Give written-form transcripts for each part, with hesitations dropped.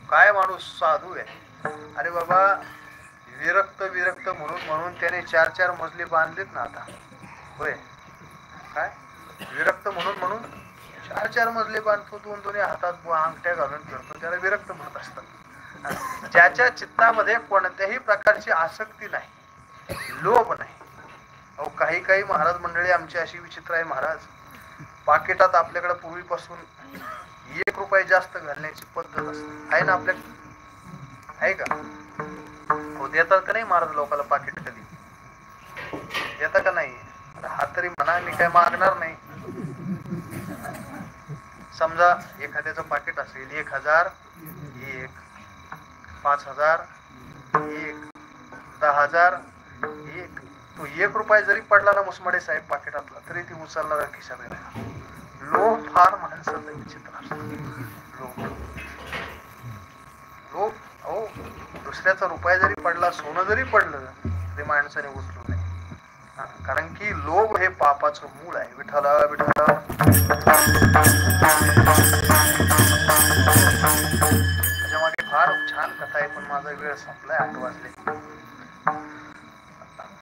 काय माणूस साधू आहे. अरे बाबा, विरक्त विरक्त म्हणून म्हणून त्याने 4-4 मजले बांधलेत ना आता. होय काय, विरक्त म्हणून म्हणून 4-4 मजले बांधतो, 2-2 हातात अंगठ्या घालून फिरतो, त्याला विरक्त म्हणत असतात. ज्याच्या चित्तामध्ये कोणत्याही प्रकारची आसक्ती नाही, लोभ नाही. अहो काही काही महाराज मंडळी आमची अशी विचित्र आहे महाराज, पाकिटात आपल्याकडे पूर्वीपासून 1 रुपये जास्त घालण्याची पद्धत असते, आहे ना आपल्याकडे, आहे का? हो, देतात का नाही महाराज लोकांना पाकिट? कधी देता का नाही? हा तरी म्हणा, मी काय मागणार नाही. समजा एखाद्याचं पाकिट असेल 1000, 1, 5000, 1, 10,000, 1. तो 1 रुपया जरी पडला ना मुसमडे साहेब पाकिटातला, तरी ती उचलणार खिशात नाही. लोभ फार माणसाचं विचित्र असतो. लोभ लोभ अहो, दुसऱ्याचा रुपया जरी पडला, सोनं जरी पडलं, तरी माणसाने उचलू नये. कारण की लोभ हे पापाचं मूळ आहे. विठ्ठला विठ्ठला. त्याच्यामागे फार छान कथा आहे, पण माझा वेळ संपलाय, 8 वाजले.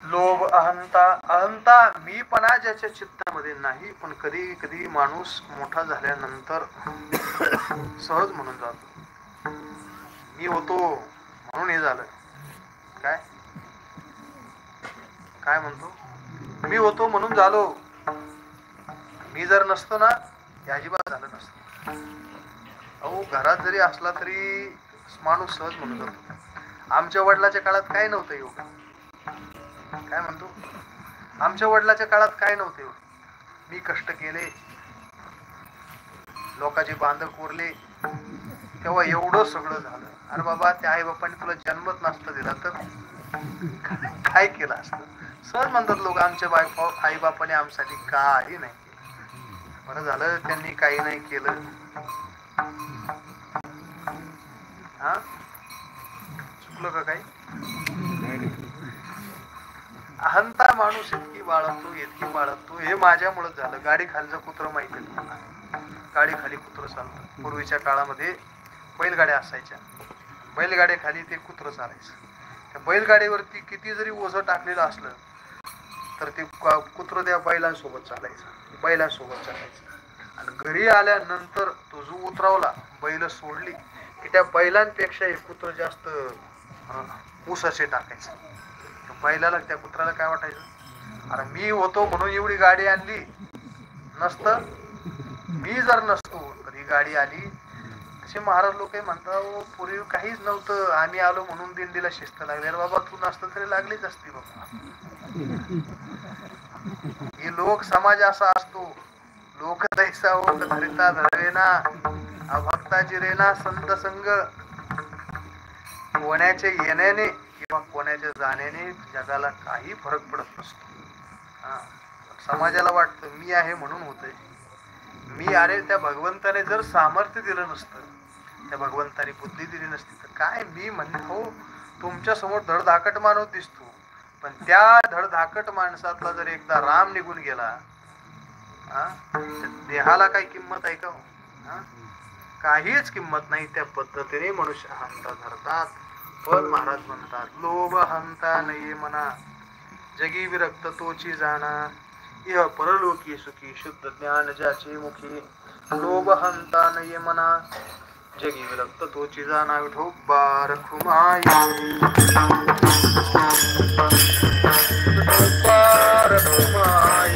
लोभ, अहंता. अहंता मीपणा ज्याच्या चित्तामध्ये नाही, पण कधी कधी माणूस मोठा झाल्यानंतर सहज म्हणून जातो, मी होतो म्हणून हे झालं. काय काय म्हणतो? मी होतो म्हणून झालो. मी जर नसतो ना, हे अजिबात झालं नसतं. अहो घरात जरी असला तरी माणूस सहज म्हणून जातो. आमच्या वडिलाच्या काळात काय नव्हतं एवढं. काय म्हणतो? आमच्या वडिलाच्या काळात काय नव्हतं एवढं. मी कष्ट केले, लोकांचे बांध कोरले, तेव्हा एवढं सगळं झालं. अरे बाबा, त्या आई बापाने तुला जन्मच नसतं दिला तर काय केलं असतं? सहज म्हणतात लोक, आमच्या आई बापाने आमच्यासाठी काही नाही केलं. बरं झालं त्यांनी काही नाही केलं. हा, चुकलं का काही? अहंता माणूस इतकी बाळगतो, हे माझ्यामुळे झालं. गाडी खालचं कुत्र माहिती आहे तुम्हाला? गाडी खाली कुत्र चालतं. पूर्वीच्या काळामध्ये बैलगाड्या असायच्या, बैलगाड्या खाली ते कुत्र चालायचं. त्या बैलगाडीवरती किती जरी ओझं टाकलेलं असलं तर ते कुत्र त्या बैलांसोबत चालायचं. आणि घरी आल्यानंतर तो जो उतरवला, बैल सोडली की त्या बैलांपेक्षा हे कुत्र जास्त ऊसाचे टाकायचं. बैलाला, त्या कुत्र्याला काय वाटायचं, अरे मी होतो म्हणून एवढी गाडी आणली, नसतं मी जर नसतो तर ही गाडी आली. असे महाराज लोक म्हणतात, पूर्वी काहीच नव्हतं, आम्ही आलो म्हणून दिंडीला शिस्त लागली. अरे बाबा, तू नसतं तरी लागलीच असती बाबा. ही लोक समाज असा असतो. लोक दैसा होत धरिता धरवेना, अभक्ताची रेना संत संग. कोणाच्या येण्याने किंवा कोणाच्या जाण्याने जगाला काही फरक पडत नसतो. समाजाला वाटतं मी आहे म्हणून होतंय. मी अरे, त्या भगवंताने जर सामर्थ्य दिलं नसतं, त्या भगवंताने बुद्धी दिली नसती तर काय. मी म्हणतो तुमच्या समोर धडधाकट माणूस दिसतो, पण त्या धडधाकट माणसातला जर एकदा राम निघून गेला, देहाला काही किंमत आहे का? काहीच किंमत नाही. त्या पद्धतीने मनुष्य अहंता धरतात. पण महाराज म्हणतात, लोभ अहंता नये मना, जगी विरक्त तोची जाणा, इह परलोकी सुखी शुद्ध ज्ञान ज्याचे मुखी. लोभ अहंता नये मना, जगी विरक्त तोची जाणा. विठोबा रखुमाई, विठोबा रखुमाई,